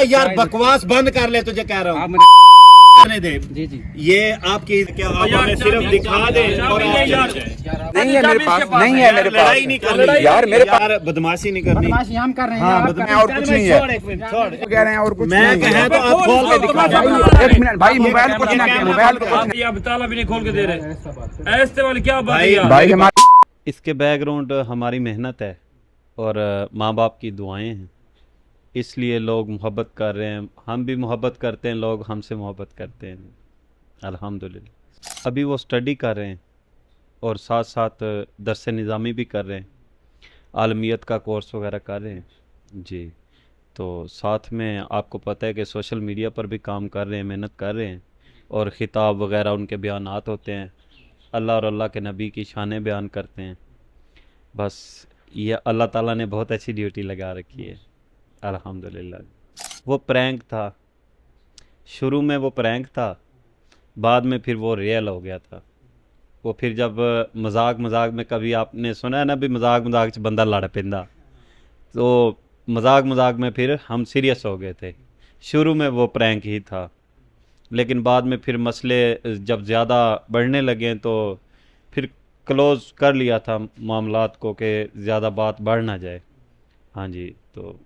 यार बकवास बंद कर ले, तुझे कह रहा हूँ करने दे। जी जी ये आपकी क्या आप हमें सिर्फ दिखा दे और आप नहीं है मेरे पास, नहीं है मेरे पास। लड़ाई नहीं करनी यार मेरे पास यार, बदमाशी नहीं करनी। बदमाशी हम कर रहे हैं। हाँ, आप बदमाशी कर रहे और कुछ नहीं है। छोड़ एक मिनट, छोड़। कह रहे हैं और कुछ मैं नहीं है। कहे तो आप खोल के दिखा भाई, एक मिनट भाई, मोबाइल कुछ ना किया, मोबाइल को कुछ आप ये अब ताला भी नहीं खोल के दे रहे। ऐसे वाली क्या बात है भाई, यार? भाई हमारे इसके बैकग्राउंड हमारी मेहनत है और माँ बाप की दुआएं हैं, इसलिए लोग मोहब्बत कर रहे हैं। हम भी मोहब्बत करते हैं, लोग हमसे मोहब्बत करते हैं अल्हम्दुलिल्लाह। अभी वो स्टडी कर रहे हैं और साथ साथ दर्स निज़ामी भी कर रहे हैं, आलमियत का कोर्स वगैरह कर रहे हैं जी। तो साथ में आपको पता है कि सोशल मीडिया पर भी काम कर रहे हैं, मेहनत कर रहे हैं और ख़िताब वगैरह उनके बयानात होते हैं, अल्लाह और अल्लाह के नबी की शानें बयान करते हैं। बस ये अल्लाह ताला ने बहुत अच्छी ड्यूटी लगा रखी है अल्हम्दुलिल्लाह। वो प्रैंक था, शुरू में वो प्रैंक था, बाद में फिर वो रियल हो गया था। वो फिर जब मजाक मजाक में, कभी आपने सुना है ना भी मजाक मजाक च बंदा लड़ पैंदा, तो मजाक मजाक में फिर हम सीरियस हो गए थे। शुरू में वो प्रैंक ही था, लेकिन बाद में फिर मसले जब ज़्यादा बढ़ने लगे तो फिर क्लोज़ कर लिया था मामलात को कि ज़्यादा बात बढ़ ना जाए। हाँ जी, तो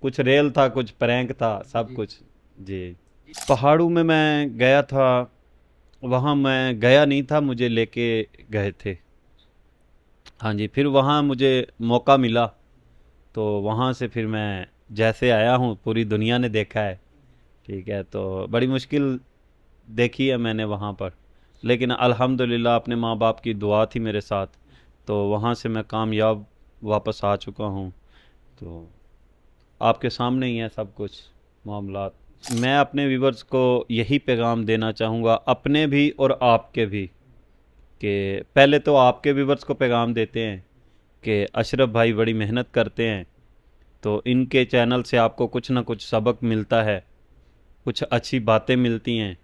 कुछ रियल था, कुछ प्रैंक था, सब कुछ जी। पहाड़ों में मैं गया था, वहाँ मैं गया नहीं था, मुझे लेके गए थे। हाँ जी, फिर वहाँ मुझे मौका मिला तो वहाँ से फिर मैं जैसे आया हूँ, पूरी दुनिया ने देखा है, ठीक है। तो बड़ी मुश्किल देखी है मैंने वहाँ पर, लेकिन अल्हम्दुलिल्लाह अपने माँ बाप की दुआ थी मेरे साथ, तो वहाँ से मैं कामयाब वापस आ चुका हूँ। तो आपके सामने ही है सब कुछ मामलात। मैं अपने व्यूवर्स को यही पैगाम देना चाहूँगा, अपने भी और आपके भी, कि पहले तो आपके व्यूवर्स को पैगाम देते हैं कि अशरफ भाई बड़ी मेहनत करते हैं, तो इनके चैनल से आपको कुछ ना कुछ सबक मिलता है, कुछ अच्छी बातें मिलती हैं।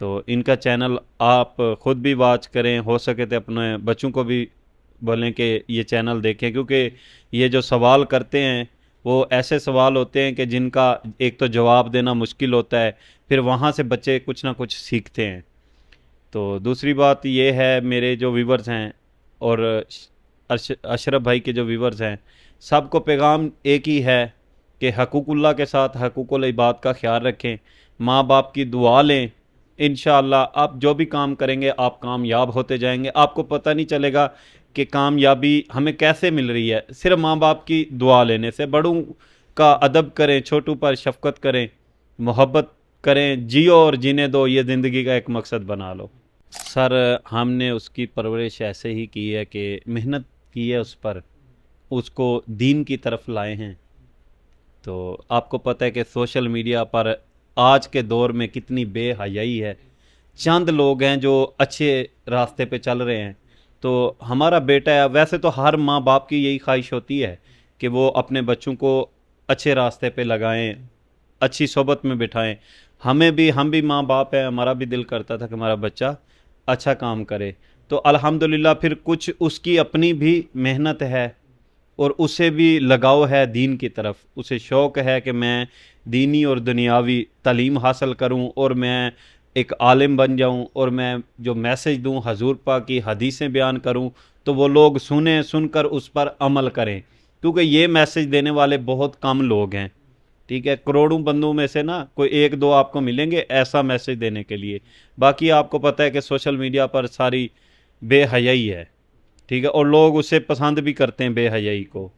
तो इनका चैनल आप ख़ुद भी वॉच करें, हो सके तो अपने बच्चों को भी बोलें कि ये चैनल देखें, क्योंकि ये जो सवाल करते हैं वो ऐसे सवाल होते हैं कि जिनका एक तो जवाब देना मुश्किल होता है, फिर वहाँ से बच्चे कुछ ना कुछ सीखते हैं। तो दूसरी बात ये है, मेरे जो व्यूवर्स हैं और अशरफ भाई के जो व्यूवर्स हैं, सबको पैगाम एक ही है कि हकूकुल्लाह के साथ हकूकुल इबाद का ख्याल रखें, माँ बाप की दुआ लें। इंशाअल्लाह आप जो भी काम करेंगे आप कामयाब होते जाएंगे। आपको पता नहीं चलेगा कि कामयाबी हमें कैसे मिल रही है, सिर्फ माँ बाप की दुआ लेने से। बड़ों का अदब करें, छोटों पर शफकत करें, मोहब्बत करें, जियो और जीने दो, ये ज़िंदगी का एक मकसद बना लो। सर हमने उसकी परवरिश ऐसे ही की है कि मेहनत की है उस पर, उसको दीन की तरफ लाए हैं। तो आपको पता है कि सोशल मीडिया पर आज के दौर में कितनी बेहयाई है। चंद लोग हैं जो अच्छे रास्ते पे चल रहे हैं। तो हमारा बेटा है, वैसे तो हर माँ बाप की यही ख्वाहिश होती है कि वो अपने बच्चों को अच्छे रास्ते पे लगाएं, अच्छी सोबत में बिठाएं। हम भी माँ बाप हैं, हमारा भी दिल करता था कि हमारा बच्चा अच्छा काम करे। तो अल्हम्दुलिल्लाह फिर कुछ उसकी अपनी भी मेहनत है और उसे भी लगाव है दीन की तरफ। उसे शौक़ है कि मैं दीनी और दुनियावी तालीम हासिल करूं और मैं एक आलिम बन जाऊं और मैं जो मैसेज दूं, हजूर पाक की हदीसें बयान करूं, तो वो लोग सुनकर उस पर अमल करें। क्योंकि ये मैसेज देने वाले बहुत कम लोग हैं, ठीक है। करोड़ों बंदों में से ना कोई एक दो आपको मिलेंगे ऐसा मैसेज देने के लिए। बाकी आपको पता है कि सोशल मीडिया पर सारी बेहयाई है, ठीक है, और लोग उसे पसंद भी करते हैं बेहयाई को।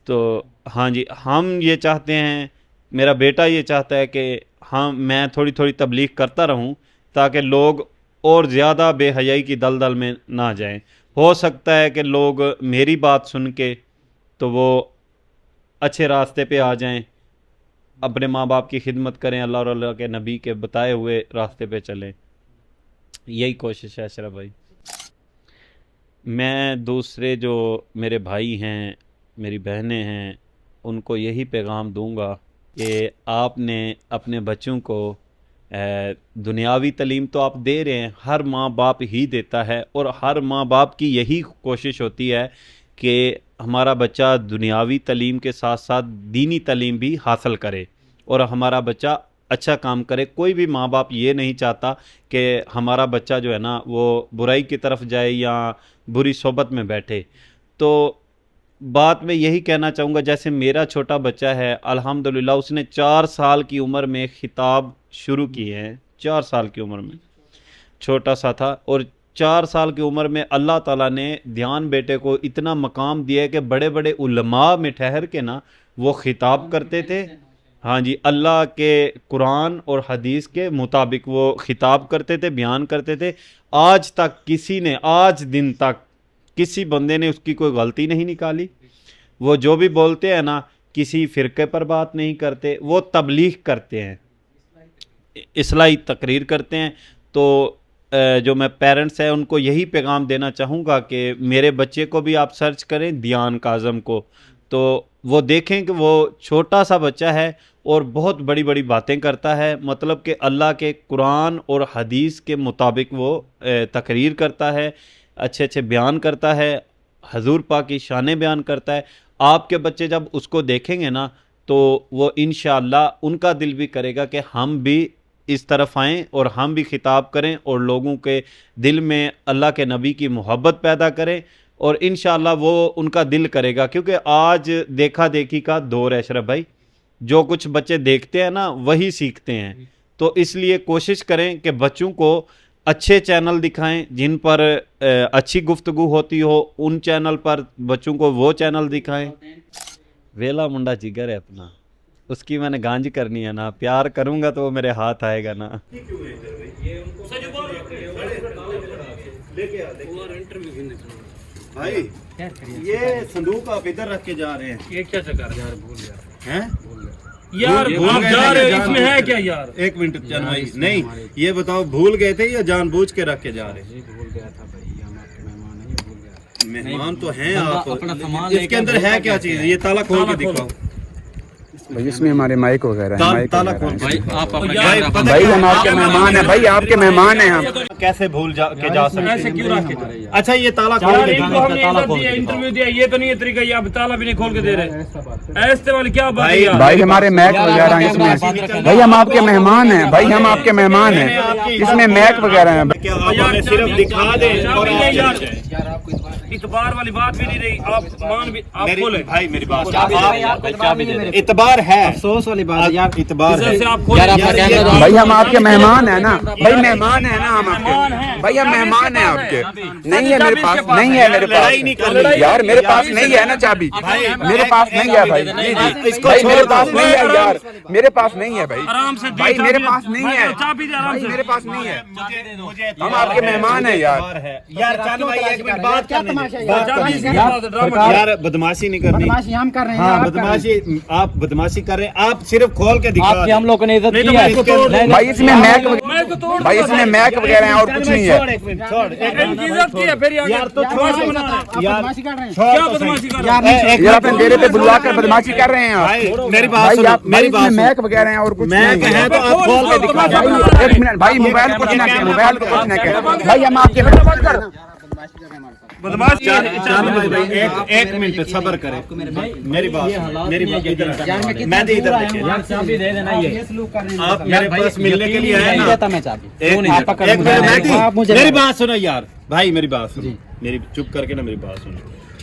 तो हाँ जी, हम ये चाहते हैं, मेरा बेटा ये चाहता है कि मैं थोड़ी थोड़ी तबलीग करता रहूं ताकि लोग और ज़्यादा बेहयाई की दलदल में ना जाएं। हो सकता है कि लोग मेरी बात सुन के तो वो अच्छे रास्ते पे आ जाएं, अपने माँ बाप की खिदमत करें, अल्लाह और अल्लाह के नबी के बताए हुए रास्ते पे चलें। यही कोशिश है अशरफ भाई। मैं दूसरे जो मेरे भाई हैं, मेरी बहनें हैं, उनको यही पैगाम दूंगा कि आपने अपने बच्चों को दुनियावी तालीम तो आप दे रहे हैं, हर माँ बाप ही देता है और हर माँ बाप की यही कोशिश होती है कि हमारा बच्चा दुनियावी तालीम के साथ साथ दीनी तालीम भी हासिल करे। और हमारा बच्चा अच्छा काम करे। कोई भी माँ बाप ये नहीं चाहता कि हमारा बच्चा जो है ना वो बुराई की तरफ जाए या बुरी सोबत में बैठे। तो बात मैं यही कहना चाहूँगा, जैसे मेरा छोटा बच्चा है अल्हम्दुलिल्लाह उसने 4 साल की उम्र में खिताब शुरू किए हैं। 4 साल की उम्र में, छोटा सा था, और 4 साल की उम्र में अल्लाह ताला ने ध्यान बेटे को इतना मकाम दिया है कि बड़े बड़े उलमा में ठहर के ना वो खिताब करते थे। हाँ जी, अल्लाह के कुरान और हदीस के मुताबिक वो खिताब करते थे, बयान करते थे। आज तक किसी ने, आज दिन तक किसी बंदे ने उसकी कोई गलती नहीं निकाली। वो जो भी बोलते हैं ना, किसी फ़िरके पर बात नहीं करते, वो तबलीग करते हैं, इस्लाही तकरीर करते हैं। तो जो मैं पेरेंट्स हैं उनको यही पैगाम देना चाहूँगा कि मेरे बच्चे को भी आप सर्च करें दियान काज़म को, तो वो देखें कि वो छोटा सा बच्चा है और बहुत बड़ी बड़ी बातें करता है। मतलब कि अल्लाह के कुरान और हदीस के मुताबिक वो तकरीर करता है, अच्छे अच्छे बयान करता है, हजूर पाक की शानें बयान करता है। आपके बच्चे जब उसको देखेंगे ना तो वो इंशाअल्लाह उनका दिल भी करेगा कि हम भी इस तरफ आएँ और हम भी खिताब करें और लोगों के दिल में अल्लाह के नबी की मोहब्बत पैदा करें, और इंशाअल्लाह वो उनका दिल करेगा। क्योंकि आज देखा देखी का दौर है अशरफ भाई, जो कुछ बच्चे देखते हैं ना वही सीखते हैं। तो इसलिए कोशिश करें कि बच्चों को अच्छे चैनल दिखाएं जिन पर अच्छी गुफ्तगू होती हो, उन चैनल पर बच्चों को वो चैनल दिखाएं। वेला मुंडा जिगर है अपना, उसकी मैंने गांज करनी है ना, प्यार करूंगा तो वो मेरे हाथ आएगा ना। भाई ये संदूक आप इधर रख के जा रहे हैं, ये क्या चक्कर यार, भूल गया हैं? यार, भूल आप गए जा थे रहे या हो, इसमें जानबूझ है के? क्या यार? एक मिनट चल भाई, नहीं ये बताओ भूल गए थे या जानबूझ के रख के जा रहे हैं? भूल गया था भाई, हम आपके मेहमान हैं, ये भूल गया। मेहमान तो हैं बंदा आप, अपना सामान इसके लेके अंदर है भूलता क्या चीज? ये ताला खोल के दिखाओ। भाई इसमें हमारे माइक वगैरह हैं, माइक ताला वगैरह खोल हैं। भाई आप अपना भाई, कैमरा पता बंद भाई हम आपके मेहमान हैं, भाई आपके मेहमान हैं हम। कैसे भूल के जा सकते ऐसे हैं? क्यों रख के जा रहे हैं? अच्छा ये ताला खोल यार के इनको दिखाओ। हमने इज्जत दी है, इंटरव्यू दिया, ये तो नहीं है तरीका, ये आप ताला भी नहीं खोल के दे रहे। ऐसे वाली क्या बात है भाई, यार? भाई हमारे मैक वगैरह हैं इसमें, भाई हम आपके मेहमान हैं, भाई हम आपके मेहमान हैं, इसमें मैक वगैरह हैं। क्या आप हमें सिर्फ दिखा दें और आप चले जाएं? यार आपको इस बार इतबार वाली बात भी नहीं रही, आप मान भी आप खोले। भाई मेरी बात चाबी आप चाबी दे दे। इतबार है, अफसोस वाली बात है यार। इतबार है। जैसे आप खोले यार अपना कैमरा दो। भाई हम आपके मेहमान हैं ना, भाई मेहमान हैं ना हम आपके, भाई हम मेहमान हैं आपके। नहीं है मेरे पास, नहीं है मेरे लड़ाई नहीं पास करनी। यार, मेरे पास नहीं है ना चाबी, मेरे पास नहीं है भाई, इसको भाई मेरे छोड़ पास दो। नहीं है यार, मेरे पास नहीं है भाई, आराम से भाई मेरे पास नहीं है, चाबी दे आराम भाई से। मेरे पास नहीं है। मुझे हम आपके मेहमान हैं यार। यार चल भाई एक मिनट बात करने दे। ड्रामा यार बदमाशी नहीं करनी। बदमाशी हम कर रहे हैं। हाँ आप कर रहे हैं। बदमाशी, आप बदमाशी कर रहे हैं। आप सिर्फ खोल के दिखा आपकी हम लोगों ने इज्जत नहीं की तो है। मैं इसको तोड़ दूं। भाई इसमें मैक, मैं तो तोड़ भाई इसमें मैक वगैरह हैं और कुछ नहीं है। छोड़ एक मिनट, छोड़ एक मिनट। इनकी इज्जत की है, फिर यार तो छोड़ बना दो। रहे हैं। आप यार बदमाशी कर रहे हैं। छोड़ क्या तो सही। बदमाशी कर रहे हैं? एक यार मिनट, अपने डेरे पे बुलवा कर बदमाशी कर रहे हैं आप। भाई मेरी बात भाई सुनो, आप, भाई मेरी इसमें बात सुनो। मैक वगैरह हैं और कुछ मैं नहीं कहे है। तो आप खोल के दिखा दो। भाई एक मिनट, भाई मोबाइल को कुछ ना कहें, मोबाइल को कुछ ना कहें, भाई हम आपके बदमाशी एक मिनट सब्र करें। मेरी बात इधर, मैं भी इधर देखिए। चाबी दे देना ये। आप मेरे पास मिलने के लिए आए ना। देता मैं चाबी। एक मिनट, आप पकड़ एक मुझे। मिनट, आप मुझे मेरी बात सुनो यार, भाई मेरी बात सुनो, मेरी चुप करके ना मेरी बात सुनो।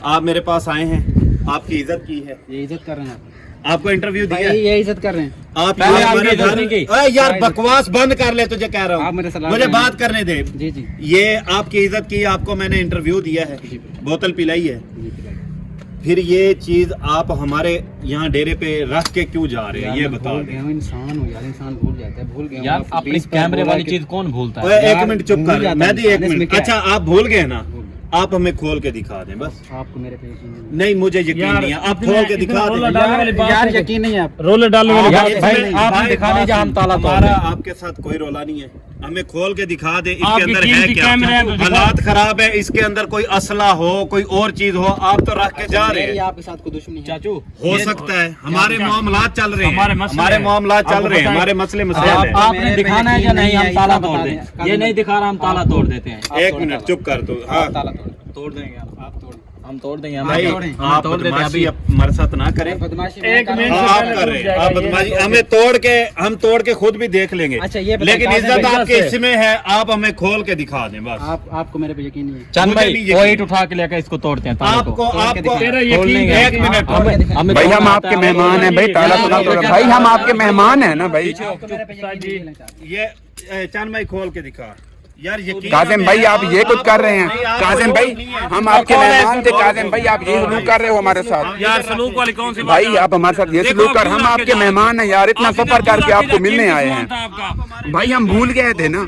आप मेरे पास आए हैं, आपकी इज्जत की है, ये इज्जत कर रहे हैं आप। आपको इंटरव्यू दिया भाई है। ये इज्जत कर रहे हैं। आप पहले ये आपकी हमारे इज्जत घर- नहीं की। ओए यार बकवास बंद कर ले, तुझे कह रहा आप मेरे हूँ, सलाम मुझे करें। बात करने दे। जी जी ये आपकी इज्जत की, आपको मैंने इंटरव्यू दिया है, बोतल पिलाई है, फिर ये चीज आप हमारे यहाँ डेरे पे रख के क्यों जा रहे हैं, ये बता भूल दें। गया हूँ, इंसान हो यार, इंसान भूल जाता है, भूल गया हूँ। यार आप अपनी पुलिस पर कैमरे बोला वाली कि- चीज कौन भूलता ओए है? एक मिनट चुप भूल कर, जाता मैं है भी एक इंसान, इसमें मिनट। क्या अच्छा आप भूल गए ना, आप हमें खोल के दिखा दें बस। आपको मेरे पे यकीन नहीं नहीं मुझे यकीन नहीं है, आप खोल के दिखा रोला दें। डालने वाली है। बात यार है। यकीन नहीं है आप। रोले डालने वाली आप बात इसमें- भाई, आपने भाई, दिखा नहीं, जहाँ हम ताला तोड़ हमारा दें। आपके साथ कोई रोला नहीं है, हमें खोल के दिखा दे इसके आपकी अंदर है कीमती क्या। कैमरे हैं तो दिखाओ। हालात खराब है, इसके अंदर कोई असला हो, कोई और चीज हो, आप तो रख के जा रहे मेरी हैं। आपके साथ कोई दुश्मनी है। चाचू हो सकता है हमारे मामलात चल रहे हैं, हमारे मसले हमारे हैं। मामलात चल आपको रहे हैं, पता है। हमारे मसले मसाइल हैं। आपने मेरे पे दिखाना है या यकीन नहीं, हम नहीं ताला है, तोड़ बता दें। दें। ये नहीं दिखा रहा, हम ताला तोड़ देते हैं। एक मिनट चुप कर तू। हाँ ताला तोड़ तोड़ देंगे आप। आप तोड़। हम तोड़ देंगे भाई आप बदमाशी हमारे साथ ना करें। बदमाशी एक मिनट हाँ, आप कर रहे हैं, आप बदमाशी हम तोड़ के खुद भी देख लेंगे। अच्छा, ये बताइए, लेकिन काजिम इज्जत भाई आपके इसमें है, आप हमें खोल के दिखा दें बस। आपको मेरे पे यकीन नहीं है। चंद मुझे भाई नहीं वो यकीन। ईंट उठा के लेकर इसको तोड़ते हैं ताले को। आपको तेरा यकीन है? एक मिनट भाई हम आपके मेहमान हैं भाई, ताला तो ना तोड़ो भाई, हम आपके मेहमान हैं ना भाई। ये चांद भाई खोल के दिखा यार। यकीन काजिम भाई आप ये कुछ कर रहे हैं, काजिम भाई हम आपके मेहमान थे, काजिम भाई आप ये सलूक कर रहे हो हमारे साथ। यार सलूक वाली कौन सी बात भाई है? आप हमारे साथ ये सलूक कर, हम आपके मेहमान हैं यार, इतना सफर करके आपको मिलने आए हैं। आपका भाई हम भूल गए थे ना।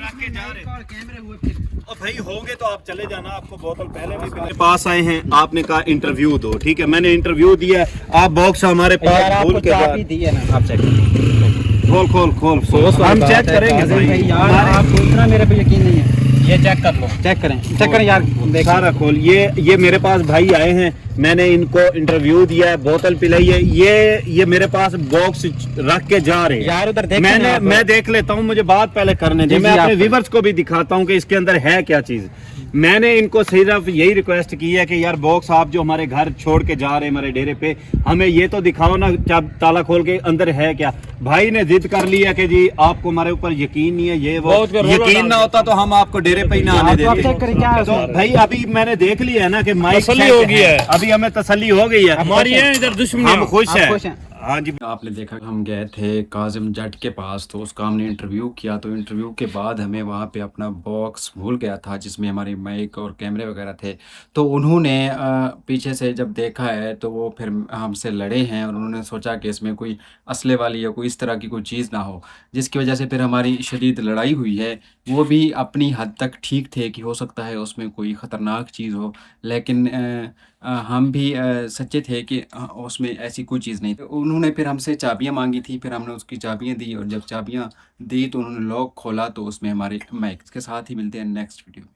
भाई होगे तो आप चले जाना, आपको बोतल पहले भी मेरे पास आए हैं, आपने कहा इंटरव्यू दो, ठीक है मैंने इंटरव्यू दिया, आप बॉक्स हमारे पास भूल के चाबी दी है ना, आप चेक खोल हम चेक करेंगे भाई। यार आपको इतना मेरे पे यकीन नहीं है। ये चेक कर लो। चेक करें यार, सारा खोल। ये मेरे पास भाई आए हैं, मैंने इनको इंटरव्यू दिया है, बोतल पिलाई है, ये मेरे पास बॉक्स रख के जा रहे हैं यार उधर देखें मैं देख लेता हूँ, मुझे बात पहले करने दे, जी, मैं जी, अपने आप व्यूअर्स को भी दिखाता हूँ कि इसके अंदर है क्या चीज। मैंने इनको सिर्फ यही रिक्वेस्ट की है कि यार बॉक्स आप जो हमारे घर छोड़ के जा रहे हैं हमारे डेरे पे, हमें ये तो दिखाओ ना ताला खोल के अंदर है क्या। भाई ने जिद कर लिया कि जी आपको हमारे ऊपर यकीन नहीं है, ये वो यकीन ना होता तो हम आपको डेरे पे ही ना आने देते। चेक करें क्या है तो उसमें। भाई अभी मैंने देख लिया है ना कि माइक तसल्ली check हो गई है। अभी हमें तसल्ली हो गई है, हमारी है इधर दुश्मनी। हम खुश आप हैं। खुश हैं? हाँ जी। आपने देखा कि हम गए थे काजिम जट के पास, तो उसका हमने इंटरव्यू किया। तो इंटरव्यू के बाद हमें वहाँ पे अपना बॉक्स भूल गया था जिसमें हमारी माइक और कैमरे वगैरह थे। तो उन्होंने पीछे से जब देखा है तो वो फिर हमसे लड़े हैं और उन्होंने सोचा कि इसमें कोई असले वाली या कोई इस तरह की कोई चीज़ ना हो, जिसकी वजह से फिर हमारी शदीद लड़ाई हुई है। वो भी अपनी हद तक ठीक थे कि हो सकता है उसमें कोई ख़तरनाक चीज़ हो, लेकिन हम भी सच्चे थे कि उसमें ऐसी कोई चीज़ नहीं। तो उन्होंने फिर हमसे चाबियां मांगी थी, फिर हमने उसकी चाबियां दी और जब चाबियां दी तो उन्होंने लॉक खोला तो उसमें हमारे माइक के साथ ही मिलते हैं नेक्स्ट वीडियो में।